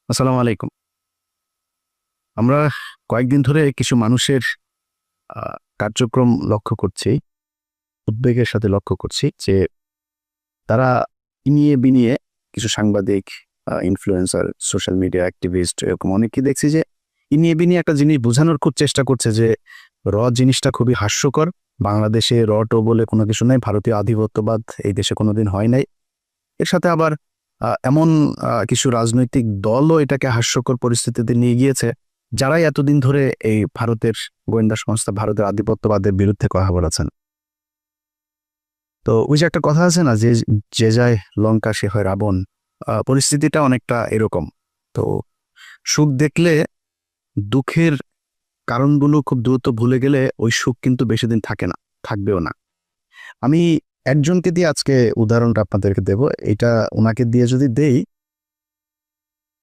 আসসালামু আলাইকুম। আমরা কয়েকদিন ধরে কিছু মানুষের কার্যক্রম লক্ষ্য করছি, উদ্বেগের সাথে লক্ষ্য করছি যে তারা ইনিয়ে বিনিয়ে কিছু সাংবাদিক, ইনফ্লুয়েন্সার, সোশ্যাল মিডিয়া অ্যাক্টিভিস্ট এরকম অনেকেই দেখছি যে ইনিয়ে বিনিয়ে একটা জিনিস বোঝানোর খুব চেষ্টা করছে যে জিনিসটা খুবই হাস্যকর। বাংলাদেশে টো বলে কোনো কিছু নাই, ভারতীয় আধিপত্যবাদ এই দেশে কোনোদিন হয় নাই। এর সাথে আবার এমন কিছু রাজনৈতিক দলও এটাকে হাস্যকর পরিস্থিতিতে নিয়ে গিয়েছে, যারাই এতদিন ধরে এই ভারতের গোয়েন্দা সংস্থা, ভারতের আধিপত্যবাদের বিরুদ্ধে কথা বলেছেন। তো ওই যে একটা কথা আছে না, যে যে যায় লঙ্কা সে হয় রাবণ। পরিস্থিতিটা অনেকটা এরকম। তো সুখ দেখলে দুঃখের কারণগুলো খুব দ্রুত ভুলে গেলে ওই সুখ কিন্তু বেশি দিন থাকে না, থাকবেও না। আমি একজনকে দিয়ে আজকে উদাহরণটা আপনাদেরকে দেব। এটা ওনাকে দিয়ে যদি দেই,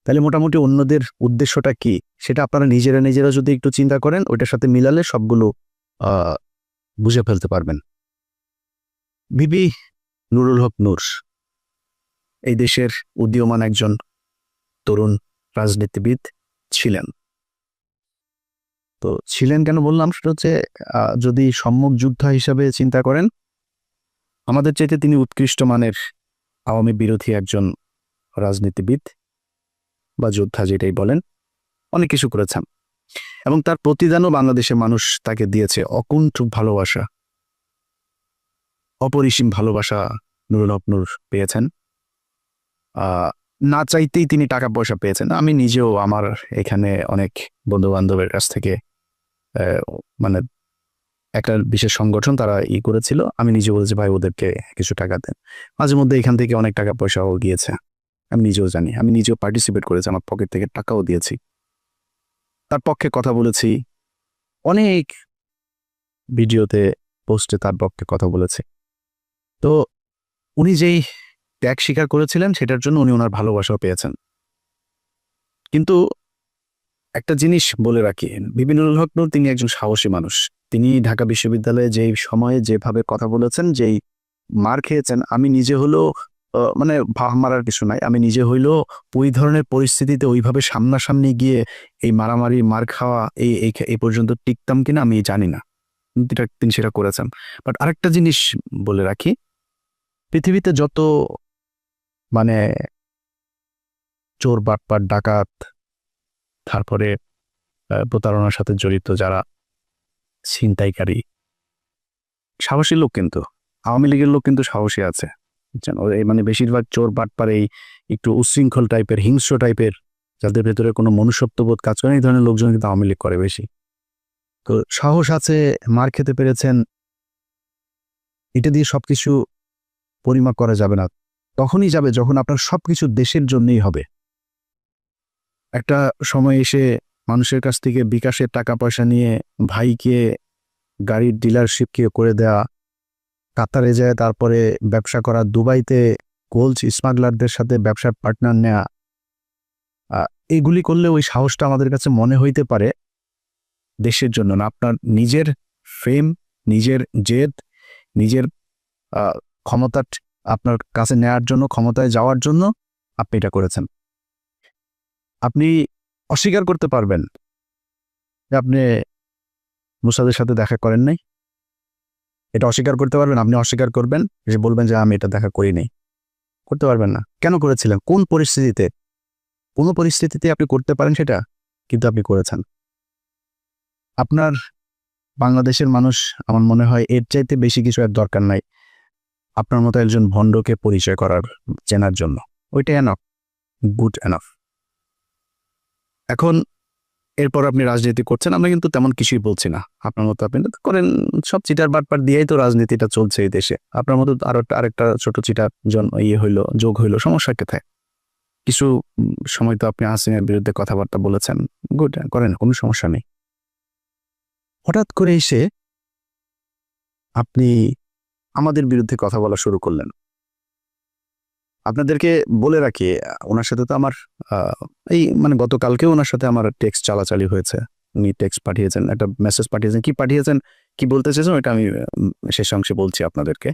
তাহলে মোটামুটি অন্যদের উদ্দেশ্যটা কি সেটা আপনারা নিজেরা নিজেরা যদি একটু চিন্তা করেন, ওইটার সাথে মিলালে সবগুলো আহ বুঝে ফেলতে পারবেন। বিবি নুরুল হক নূর এই দেশের উদীয়মান একজন তরুণ রাজনীতিবিদ ছিলেন। তো ছিলেন কেন বললাম, সেটা হচ্ছে যদি সম্মুখ যোদ্ধা হিসাবে চিন্তা করেন, আমাদের চাইতে তিনি উৎকৃষ্ট মানের আওয়ামী বিরোধী একজন রাজনীতিবিদ বা যোদ্ধা যেটাই বলেন, অনেক কিছু করেছেন এবং তার প্রতিদানও বাংলাদেশের মানুষ তাকে দিয়েছে। অকুণ্ঠ ভালোবাসা, অপরিসীম ভালোবাসা নুরুল হক নূর পেয়েছেন। না চাইতেই তিনি টাকা পয়সা পেয়েছেন। আমি নিজেও আমার এখানে অনেক বন্ধু বান্ধবের কাছ থেকে আহ, মানে একটা বিশেষ সংগঠন তারা করেছিল, আমি নিজে বলেছি ভাই ওদেরকে কিছু টাকা দেন। মাঝে মধ্যে এখান থেকে অনেক টাকা পয়সাও গিয়েছে, আমি নিজেও জানি। আমি নিজেও পার্টিসিপেট করেছি, আমার পকেট থেকে টাকাও দিয়েছি, তার পক্ষে কথা বলেছি, অনেক ভিডিওতে, পোস্টে তার পক্ষে কথা বলেছি। তো উনি যেই ত্যাগ স্বীকার করেছিলেন সেটার জন্য উনি ওনার ভালোবাসাও পেয়েছেন। কিন্তু একটা জিনিস বলে রাখি, বিবি নুরুল হক নূর তিনি একজন সাহসী মানুষ। তিনি ঢাকা বিশ্ববিদ্যালয়ে যেই সময়ে যেভাবে কথা বলেছেন, যেই মার খেয়েছেন, আমি নিজে হলেও মানে ভাব মারার কিছু নাই, আমি নিজে হইলেও ওই ধরনের পরিস্থিতিতে ওইভাবে সামনাসামনি গিয়ে এই মারামারি মার খাওয়া এই পর্যন্ত টিকতাম কিনা আমি জানি না। কিন্তু তিনি সেটা করেছেন। বাট আরেকটা জিনিস বলে রাখি, পৃথিবীতে যত মানে চোর বাটপার ডাকাত, তারপরে প্রতারণার সাথে জড়িত যারা ছিনতাইকারী, সাহসী লোক কিন্তু আওয়ামী লীগের লোক কিন্তু সাহসী আছে। বুঝছেন? এই বেশিরভাগ চোর বাটপার এই একটু উচ্ছৃঙ্খল টাইপের, হিংস্র টাইপের, যাদের ভেতরে কোনো মনুষ্যত্ববোধ কাজ করে, এই ধরনের লোকজন কিন্তু আওয়ামী লীগ করে বেশি। তো সাহস আছে, মার খেতে পেরেছেন, এটা দিয়ে সবকিছু পরিমাপ করা যাবে না। তখনই যাবে যখন আপনার সবকিছু দেশের জন্যই হবে। একটা সময় এসে মানুষের কাছ থেকে বিকাশের টাকা পয়সা নিয়ে ভাইকে গাড়ির ডিলারশিপকে করে দেয়া, কাতারে যায় তারপরে ব্যবসা করা, দুবাইতে গোল্ড স্মাগলারদের সাথে ব্যবসার পার্টনার নেয়া, এইগুলি করলে ওই সাহসটা আমাদের কাছে মনে হইতে পারে দেশের জন্য না। আপনার নিজের ফেম, নিজের জেদ, নিজের ক্ষমতা আপনার কাছে নেয়ার জন্য, ক্ষমতায় যাওয়ার জন্য আপনি এটা করেছেন। আপনি অস্বীকার করতে পারবেন যে আপনি মুসাদের সাথে দেখা করেন নাই, এটা অস্বীকার করতে পারবেন। আপনি অস্বীকার করবেন, যে বলবেন যে আমি এটা দেখা করি নাই। করতে পারবেন না। কেন করেছিলেন? কোন পরিস্থিতিতে? কোনো পরিস্থিতিতে আপনি করতে পারেন সেটা, কিন্তু আপনি করেছেন। আপনার বাংলাদেশের মানুষ, আমার মনে হয় এর চাইতে বেশি কিছু আর দরকার নাই আপনার মতো একজন ভণ্ডকে পরিচয় করার, চেনার জন্য। ওইটা এনাফ, গুড এনাফ। এখন এরপর আপনি রাজনীতি করছেন, আমরা কিন্তু তেমন কিছুই বলছি না। আপনার মতো আপনি করেন, সব চিটার বাটপার দিয়েই তো রাজনীতিটা চলছে এই দেশে। আপনার মতো আরেকটা ছোট চিটা হইলো, যোগ হইলো, সমস্যা কোথায়? কিছু সময় তো আপনি হাসিনার বিরুদ্ধে কথাবার্তা বলেছেন, গুড, করেন, কোনো সমস্যা নেই। হঠাৎ করে এসে আপনি আমাদের বিরুদ্ধে কথা বলা শুরু করলেন। আপনাদেরকে বলে রাখি, ওনার সাথে তো আমার এই গতকালকেও ওনার সাথে আমার টেক্সট চালাচালি হয়েছে। উনি টেক্সট পাঠিয়েছেন, একটা মেসেজ পাঠিয়েছেন, কি পাঠিয়েছেন, কি বলতে চেয়েছেন, ওইটা আমি শেষ অংশে বলছি আপনাদেরকে।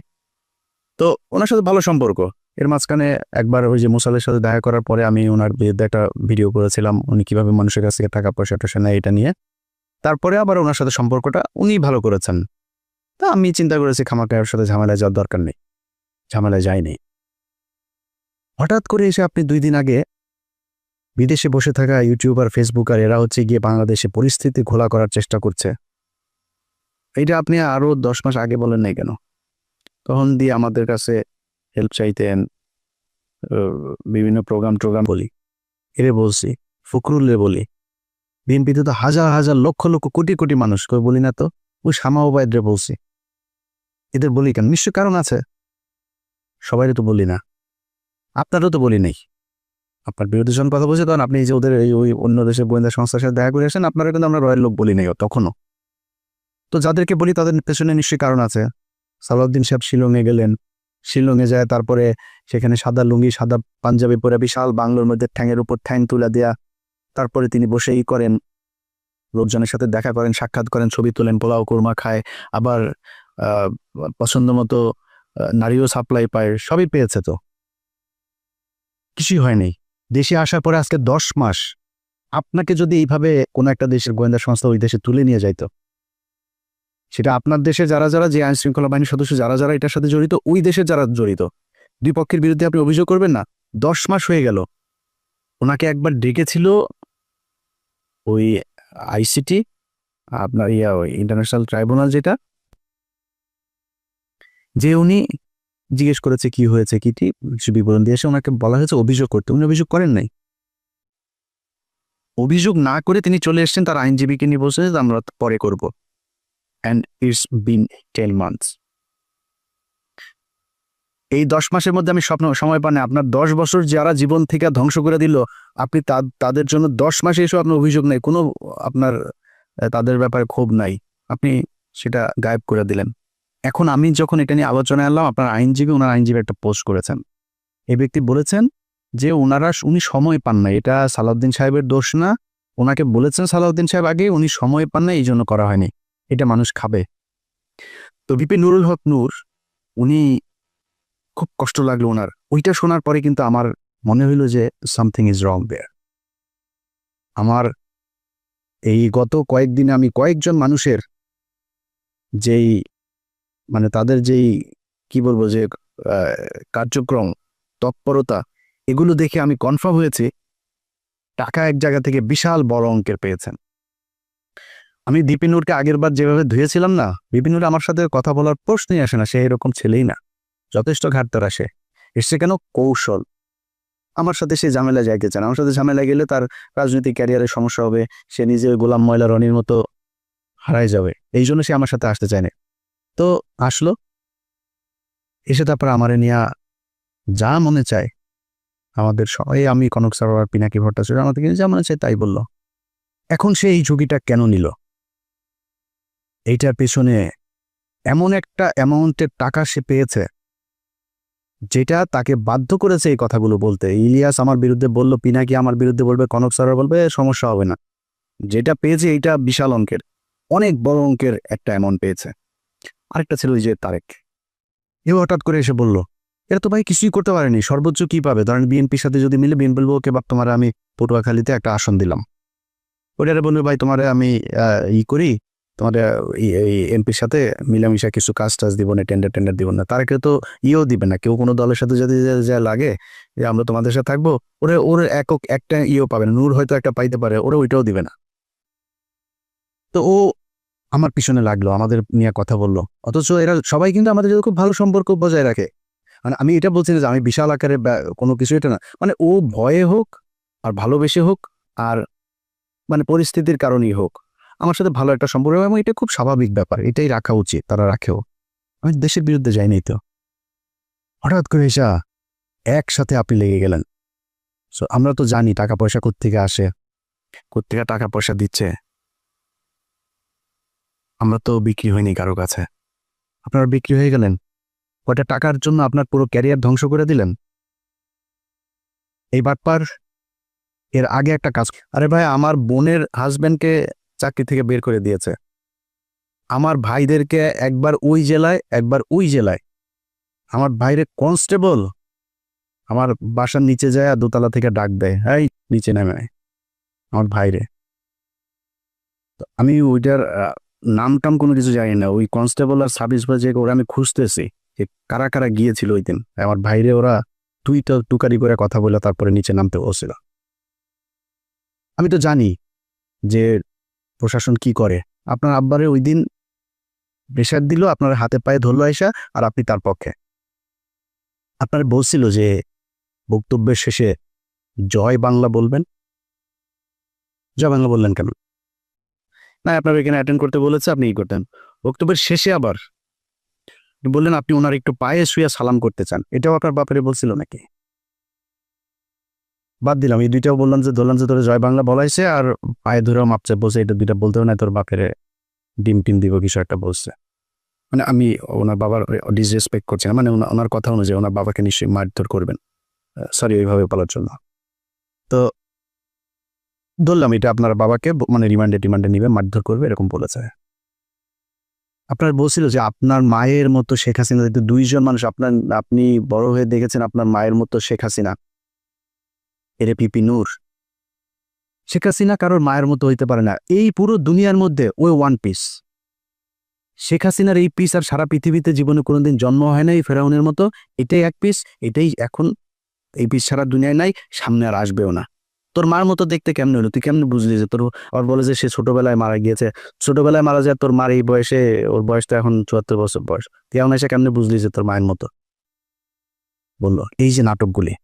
তো ওনার সাথে ভালো সম্পর্ক, এর মাঝখানে একবার ওই যে মুসাদের সাথে দেখা করার পরে আমি ওনার বিরুদ্ধে একটা ভিডিও করেছিলাম, উনি কিভাবে মানুষের কাছ থেকে টাকা পয়সা টয়সা নেয় এটা নিয়ে। তারপরে আবার ওনার সাথে সম্পর্কটা উনি ভালো করেছেন। তা আমি চিন্তা করেছি খামাখা ওর সাথে ঝামেলায় যাওয়ার দরকার নেই, ঝামেলায় যায়নি। হঠাৎ করে এসে আপনি 2 দিন আগে বিদেশে বসে থাকা ইউটিউবার, ফেসবুকার এরা হচ্ছে গিয়ে বাংলাদেশে পরিস্থিতি ঘোলা করার চেষ্টা করছে। এইটা আপনি আরো 10 মাস আগে বলেন নাই কেন? তখন দিয়ে আমাদের কাছে হেল্প চাইতেন, বিভিন্ন প্রোগ্রাম বলি, এরে বলছি, ফখরুলের বলি, বিএনপিতে তো হাজার হাজার লক্ষ লক্ষ কোটি কোটি মানুষ, কেউ বলি না তো? ওই শামা ওবায়দরে বলছি, এদের বলি কেন? নিশ্চয় কারণ আছে, সবাইরে তো বলি না, আপনারও তো বলি নাই। আপনার বিরোধী যখন কথা বলছে তখন আপনি যে ওদের ওই অন্য দেশের গোয়েন্দা সংস্থার সাথে দেখা করে আসেন, আপনারা কিন্তু আমরা রয়ের লোক বলি নাই তখনও। তো যাদেরকে বলি তাদের পেছনে নিশ্চয়ই কারণ আছে। সালাউদ্দিন সাহেব শিলংয়ে গেলেন, শিলংয়ে যায় তারপরে সেখানে সাদা লুঙ্গি সাদা পাঞ্জাবি পরে বিশাল বাংলোর মধ্যে ঠ্যাঙের উপর ঠ্যাং তুলে দেয়া, তারপরে তিনি বসেই করেন, লোকজনের সাথে দেখা করেন, সাক্ষাৎ করেন, ছবি তোলেন, পোলাও কোরমা খায়, আবার পছন্দ মতো নারীও সাপ্লাই পায়, সবই পেয়েছে, তো কিছুই হয়নি। দেশে আসার পরে আজকে 10 মাস আপনাকে যদি এইভাবে কোনো একটা দেশের গোয়েন্দা সংস্থা ওই দেশে তুলে নিয়ে যাইতো, সেটা আপনার দেশে যারা যারা যে আইন শৃঙ্খলা বাহিনীর সদস্য যারা যারা এটার সাথে জড়িত, ওই দেশের যারা জড়িত, দুই পক্ষের বিরুদ্ধে আপনি অভিযোগ করবেন না? 10 মাস হয়ে গেল। ওনাকে একবার ডেকেছিল ওই আইসিটি, আপনার ওই ইন্টারন্যাশনাল ট্রাইব্যুনাল যেটা, যে উনি জিজ্ঞেস করেছে কি হয়েছে কিটি, কিছু বিবরণ দিয়েছে, ওনাকে বলা হয়েছে অভিযোগ করতে, উনি অভিযোগ করেন নাই। অভিযোগ না করে তিনি চলে এসেছেন, তার আইনজীবীকে নিয়ে বলছে যে আমরা পরে করব। And it's been 10 months. এই 10 মাসের মধ্যে আমি সময় পান, আপনার 10 বছর যারা জীবন থেকে ধ্বংস করে দিল, আপনি তাদের জন্য 10 মাসে এসে আপনার অভিযোগ নেই, কোনো আপনার তাদের ব্যাপারে ক্ষোভ নাই, আপনি সেটা গায়েব করে দিলেন। এখন আমি যখন এটা নিয়ে আলোচনায় আনলাম, আপনার আইনজীবী, ওনার আইনজীবী একটা পোস্ট করেছেন, এই ব্যক্তি বলেছেন যে উনি সময় পান না, এটা সালাউদ্দিন সাহেবের দোষ না, ওনাকে বলেছেন সালাউদ্দিন সাহেব আগে, উনি সময় পান না, এই জন্য করা হয়নি, এটা মানুষ খাবে। তো ভিপি নুরুল হক নূর, উনি খুব কষ্ট লাগলো ওনার, ওইটা শোনার পরে কিন্তু আমার মনে হইল যে সামথিং ইজ রং দেয়ার। আমার এই গত কয়েকদিনে আমি কয়েকজন মানুষের যেই মানে তাদের যেই কি বলবো যে কার্যক্রম, তৎপরতা, এগুলো দেখে আমি কনফার্ম হয়েছি টাকা এক জায়গা থেকে বিশাল বড় অঙ্কের পেয়েছেন। আমি দীপিনুরকে আগের বার যেভাবে ধুয়েছিলাম না, দীপিনুর আমার সাথে কথা বলার প্রশ্নই আসে না, সে এরকম ছেলেই না, যথেষ্ট ঘাটতার আসে, এসছে কেন কৌশল। আমার সাথে সে ঝামেলা যাইতে চান, আমার সাথে ঝামেলা গেলে তার রাজনৈতিক ক্যারিয়ারের সমস্যা হবে, সে নিজে ওই গোলাম ময়লা রনির মতো হারাই যাবে, এই জন্য সে আমার সাথে আসতে চায় না। তো আসলো, এসে তারপর আমারে নিয়ে যা মনে চায়, আমাদের সবাই, আমি কনক সরোয়ার, পিনাকি ভট্টাচার্য, আমাদেরকে যা মনে চায় তাই বলল। এখন সে এই ঝুঁকিটা কেন নিল? এইটার পেছনে এমন একটা অ্যামাউন্টের টাকা সে পেয়েছে যেটা তাকে বাধ্য করেছে এই কথাগুলো বলতে। ইলিয়াস আমার বিরুদ্ধে বলল, পিনাকি আমার বিরুদ্ধে বলবে, কনক সরোয়ার বলবে, সমস্যা হবে না। যেটা পেয়েছে এইটা বিশাল অঙ্কের, অনেক বড় অঙ্কের একটা অ্যামাউন্ট পেয়েছে। আরেকটা ছিল ওই যে তারেক, এও হঠাৎ করে এসে বলল, এরা তো ভাই কিছুই করতে পারেনি, সর্বোচ্চ কি পাবে? ধরেন বিএনপির সাথে যদি মিলে, বিএনপি বলবো ওকে বাপ তোমার আমি পটুয়াখালীতে একটা আসন দিলাম, ওটারে বলবে ভাই তোমারে আমি করি, তোমার এমপির সাথে মিলামিশা কিছু কাজ টাজ দিব না, টেন্ডার দিব না। তারা কেউ তো দিবে না, কেউ কোনো দলের সাথে যদি যা লাগে যে আমরা তোমাদের সাথে থাকবো, ওর একটা পাবে না, নূর হয়তো একটা পাইতে পারে, ওরা ওইটাও দিবে না। তো ও আমার পিছনে লাগলো, আমাদের নিয়ে কথা বললো, অথচ এরা সবাই কিন্তু আমাদের যদি খুব ভালো সম্পর্ক বজায় রাখে। মানে আমি এটা বলছি না যে আমি বিশাল আকারে কোনো কিছু, এটা না, মানে ও ভয়ে হোক আর ভালোবেসে হোক আর মানে পরিস্থিতির কারণেই হোক, আমার সাথে ভালো একটা সম্পর্ক, এবং এটা খুব স্বাভাবিক ব্যাপার, এটাই রাখা উচিত, তারা রাখেও। আমি দেশের বিরুদ্ধে যাইনি। তো হঠাৎ করে এসা একসাথে আপনি লেগে গেলেন। সো আমরা তো জানি টাকা পয়সা কোত্থেকে আসে, কোত্থেকে টাকা পয়সা দিচ্ছে, আমরা তো বিক্রি হয়নি কারো কাছে। আপনারা বিক্রি হয়ে গেলেন, কয়টা টাকার জন্য আপনার পুরো ক্যারিয়ার ধ্বংস করে দিলেন। এই বাটপার এর আগে একটা কাজ, আরে ভাই আমার বোনের হাজবেন্ডকে চাকরি থেকে বের করে দিয়েছে, আমার ভাইদেরকে একবার ওই জেলায় একবার ওই জেলায়, আমার ভাইরে কনস্টেবল আমার বাসার নিচে যায় দোতলা থেকে ডাক দেয়, এই নিচে নেমে আয়, আমার ভাইরে। তো আমি ওইটার নাম টাম কোনো কিছু জানি না, ওই কনস্টেবল আর সাব ইন্সপেক্টর ওরা আমি খুঁজতেছি যে কারা কারা গিয়েছিল ওই দিন। আমার ভাইরে ওরা টুকারি করে কথা বলে তারপরে নিচে নামতে বলছিল। আমি তো জানি যে প্রশাসন কি করে। আপনার আব্বারে ওই দিন প্রেশার দিল, আপনার হাতে পায়ে ধরলো আইসা, আর আপনি তার পক্ষে। আপনার বলছিল যে বক্তব্যের শেষে জয় বাংলা বলবেন, জয় বাংলা বললেন কেন? না, আপনার এখানে অ্যাটেন্ড করতে বলেছে, আপনি ই করতেন। বক্তব্যের শেষে আবার বললেন আপনি ওনার একটু পায়ে শুয়ে সালাম করতে চান, এটাও আপনার বাপেরে বলছিল নাকি? বাদ দিলাম, এই দুইটাও ধরলাম যে তোর জয় বাংলা বলাইছে, আর পায়ে ধরেও মাপছে বলছে, এটা দুইটা বলতেও না, তোর বাপেরে ডিম টিম দিব কিছু একটা বলছে। মানে আমি ওনার বাবার ডিসরেসপেক্ট করছি না, মানে ওনার কথা অনুযায়ী ওনার বাবাকে নিশ্চয়ই মারধর করবেন, সরি ওইভাবে বলার জন্য। তো ধরলাম এটা আপনার বাবাকে মানে রিমান্ডে নিবে, মারধর করবে এরকম বলেছে। আপনার বলছিল যে আপনার মায়ের মতো শেখ হাসিনা, দুইজন মানুষ, আপনি বড় হয়ে দেখেছেন আপনার মায়ের মতো শেখ হাসিনা, এরে পিপি নূর। শেখ হাসিনা কারোর মায়ের মতো হইতে পারে না, এই পুরো দুনিয়ার মধ্যে ওই ওয়ান পিস। শেখ হাসিনার এই পিস আর সারা পৃথিবীতে জীবনে কোনোদিন জন্ম হয় নাই ফেরাউনের মতো, এটাই এক পিস, এটাই এখন এই পিস সারা দুনিয়ায় নাই, সামনে আর আসবেও না। তোর মার মতো দেখতে কেমনে হলো, তুই কেমনে বুঝলি যে তোর? আর বলে যে সে ছোটবেলায় মারা গিয়েছে, ছোটবেলায় মারা যায়, তোর মার এই বয়সে, ওর বয়স তো এখন 74 বছর বয়স, তুই এখন এসে কেমনে বুঝলি যে তোর মায়ের মতো? বললো এই যে নাটকগুলি,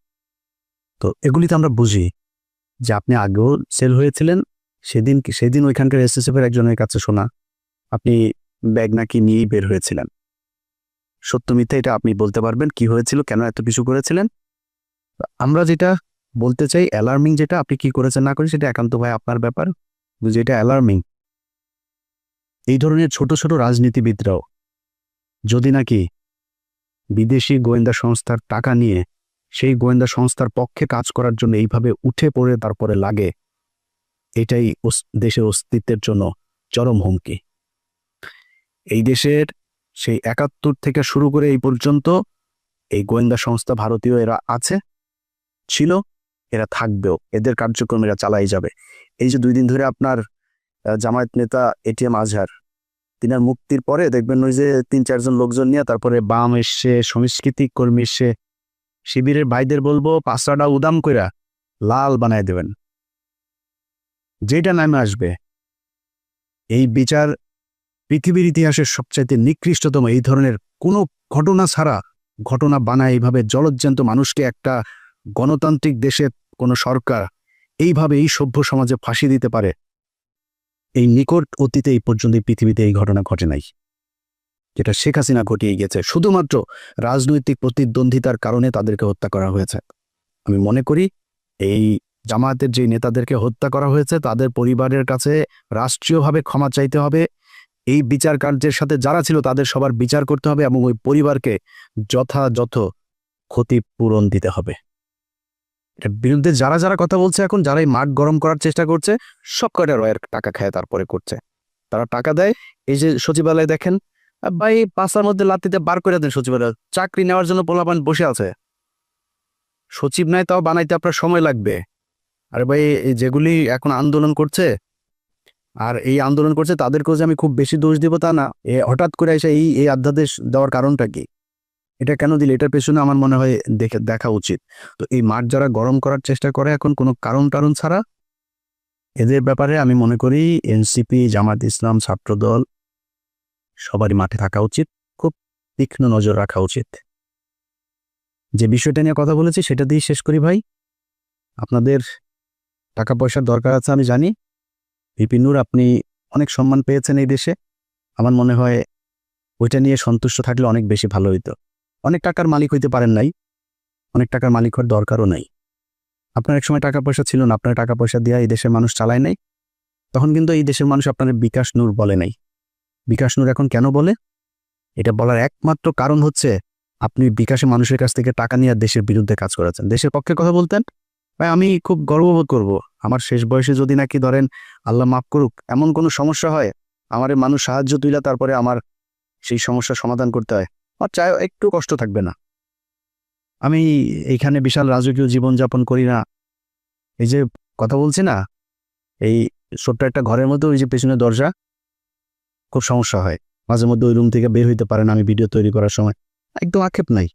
তো এগুলিতে আমরা বুঝি যে আপনি আগেও সেল হয়েছিলেন। সেদিন ওইখানকার এসএসএফ এর একজনের কাছে শোনা আপনি ব্যাগ নাকি নিয়েই বের হয়েছিলেন। সত্য মিথ্যা এটা আপনি বলতে পারবেন, কি হয়েছিল, কেন এত কিছু করেছিলেন। আমরা যেটা বলতে চাই, অ্যালার্মিং যেটা, আপনি কি করেছেন না করেন সেটা একান্ত ভাই আপনার ব্যাপার, যেটা অ্যালার্মিং, এই ধরনের ছোট ছোট রাজনীতিবিদরাও যদি নাকি বিদেশি গোয়েন্দা সংস্থার টাকা নিয়ে সেই গোয়েন্দা সংস্থার পক্ষে কাজ করার জন্য এইভাবে উঠে পড়ে তারপরে লাগে, এটাই দেশের অস্তিত্বের জন্য চরম হুমকি। এই দেশের সেই 71 থেকে শুরু করে এই পর্যন্ত এই গোয়েন্দা সংস্থা ভারতীয় এরা আছে, ছিল, এরা থাকবেও, এদের কার্যক্রম এরা চালাই যাবে। এই যে 2 দিন ধরে আপনার জামায়াত নেতা এটিএম আজহার, তিনার মুক্তির পরে দেখবেন ওই যে 3-4 জন লোকজন নিয়ে তারপরে বাম এসছে, সংস্কৃতি কর্মী এসছে, শিবিরের ভাইদের বলবো পাঁচটা উদাম কইরা লাল বানায় দেবেন। যেটা নামে আসবে এই বিচার পৃথিবীর ইতিহাসের সবচাইতে নিকৃষ্টতম, এই ধরনের কোনো ঘটনা ছাড়া ঘটনা বানায় এইভাবে জলজ্জান্ত মানুষকে একটা গণতান্ত্রিক দেশের কোনো সরকার এইভাবে এই সভ্য সমাজে ফাঁসি দিতে পারে, এই নিকট অতীতে এই পর্যন্ত পৃথিবীতে এই ঘটনা ঘটে নাই, যেটা শেখ হাসিনা ঘটিয়ে গেছে। শুধুমাত্র রাজনৈতিক প্রতিদ্বন্দ্বিতার কারণে তাদেরকে হত্যা করা হয়েছে। আমি মনে করি এই জামায়াতের যে নেতাদেরকে হত্যা করা হয়েছে তাদের পরিবারের কাছে রাষ্ট্রীয়ভাবে ক্ষমা চাইতে হবে, এই বিচার কার্যের সাথে যারা ছিল তাদের সবার বিচার করতে হবে এবং ওই পরিবারকে যথাযথ ক্ষতিপূরণ দিতে হবে। এর বিরুদ্ধে যারা যারা কথা বলছে, এখন যারা এই মাঠ গরম করার চেষ্টা করছে, সব কয়টা রয়ের টাকা খায় তারপরে করছে। তারা টাকা দেয়, এই যে সচিবালয় দেখেন, ভাই পাঁচার মধ্যে লাত্তিতে বার করে দেন সচিবালয়, চাকরি নেওয়ার জন্য পোলাপান বসে আছে, সচিব নাই তাও বানাইতে আপনার সময় লাগবে। আরে ভাই যেগুলি এখন আন্দোলন করছে, আর এই আন্দোলন করছে তাদেরকেও যে আমি খুব বেশি দোষ দিব তা না, হঠাৎ করে এসে এই অধ্যাদেশ দেওয়ার কারণটা কি, এটা কেন দিলে, এটার পেছনে আমার মনে হয় দেখা উচিত। তো এই মাঠ যারা গরম করার চেষ্টা করে এখন কোনো কারণ ছাড়া, এদের ব্যাপারে আমি মনে করি এনসিপি, জামাত ইসলাম, ছাত্রদল সবারই মাঠে থাকা উচিত, খুব তীক্ষ্ণ নজর রাখা উচিত। যে বিষয়টা নিয়ে কথা বলেছি সেটা দিয়ে শেষ করি ভাই। আপনাদের টাকা পয়সার দরকার আছে আমি জানি, ভিপি নূর আপনি অনেক সম্মান পেয়েছেন এই দেশে, আমার মনে হয় ওইটা নিয়ে সন্তুষ্ট থাকলে অনেক বেশি ভালো হইতো। অনেক টাকার মালিক হইতে পারেন নাই, অনেক টাকার মালিক হওয়ার দরকারও নাই। আপনার এক সময় টাকা পয়সা ছিল না, আপনার টাকা পয়সা দিয়ে এই দেশের মানুষ চালায় নাই, তখন কিন্তু এই দেশের মানুষ আপনার বিকাশ নূর বলে নাই। বিকাশ নূর এখন কেন বলে, এটা বলার একমাত্র কারণ হচ্ছে আপনি বিকাশে মানুষের কাছ থেকে টাকা নিয়ে দেশের বিরুদ্ধে কাজ করেছেন। দেশের পক্ষে কথা বলতেন, ভাই আমি খুব গর্ববোধ করব আমার শেষ বয়সে যদি নাকি ধরেন আল্লাহ মাফ করুক এমন কোনো সমস্যা হয়, আমার মানুষ সাহায্য তুইলা তারপরে আমার সেই সমস্যার সমাধান করতে হয়, আমার চাই একটু কষ্ট থাকবে না। আমি এইখানে বিশাল রাজকীয় জীবনযাপন করি না। এই যে কথা বলছি না, এই ছোট্ট একটা ঘরের মধ্যে ওই যে পেছনে দরজা, খুব সমস্যা হয় মাঝে মধ্যে, ওই রুম থেকে বের হইতে পারে না আমি ভিডিও তৈরি করার সময়। একদম আক্ষেপ নাই,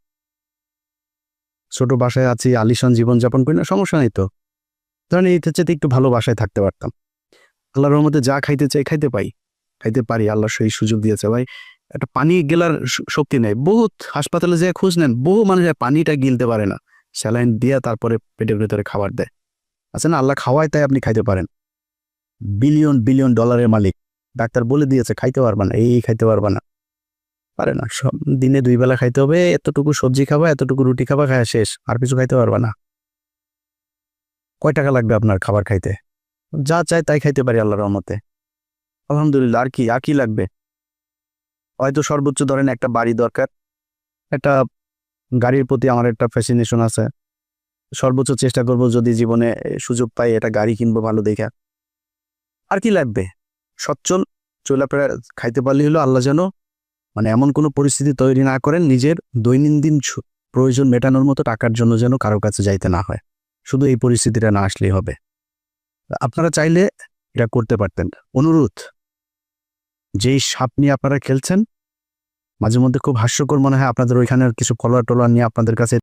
ছোট বাসায় আছি, আলিশান জীবনযাপন করি না, সমস্যা নেই তো। ধরেন এই চেয়ে একটু ভালো বাসায় থাকতে পারতাম। আল্লাহর রহমতে যা খাইতে চাই খাইতে পারি, আল্লাহ সেই সুযোগ দিয়েছে ভাই। একটা পানি গেলার শক্তি নেই, বহুত হাসপাতালে যে খোঁজ নেন, বহু মানুষ পানিটা গিলতে পারে না, স্যালাইন দিয়ে তারপরে পেটের ভেতরে খাবার দেয়। আচ্ছা না, আল্লাহ খাওয়ায় তাই আপনি খাইতে পারেন। বিলিয়ন বিলিয়ন ডলারের মালিক, ডাক্তার বলে দিয়েছে খাইতে পারবা না, এই খাইতে পারবা না, পারে না। সব দিনে 2 বেলা খাইতে হবে, এতটুকু সবজি খাবা, এতটুকু রুটি খাবা, খাওয়া শেষ, আর কিছু খাইতে পারবা না। কয় টাকা লাগবে আপনার খাবার খাইতে? যা চাই তাই খাইতে পারি আল্লাহর রহমতে, আলহামদুলিল্লাহ। আর কি লাগবে? হয়তো সর্বোচ্চ ধরেন একটা বাড়ি দরকার, একটা গাড়ির প্রতি আমার একটা ফ্যাসিনেশন আছে, সর্বোচ্চ চেষ্টা করব যদি জীবনে সুযোগ পাই এটা গাড়ি কিনবো ভালো দেখা। আর কি লাগবে? সচ্ছল চলাফেরা খাইতে পারলে হলো। আল্লাহ যেন মানে এমন কোনো পরিস্থিতি তৈরি না করেন নিজের দৈনন্দিন প্রয়োজন মেটানোর মতো টাকার জন্য যেন কারো কাছে যাইতে না হয়। শুধু এই পরিস্থিতিটা না আসলেই হবে। আপনারা চাইলে এটা করতে পারতেন। অনুরোধ, যেই সাপ নিয়ে আপনারা খেলছেন, মাঝে মধ্যে খুব হাস্যকর মনে হয় আপনাদের ওইখানের কিছু ফলোয়ার টোলোয়ার নিয়ে আপনাদের কাছে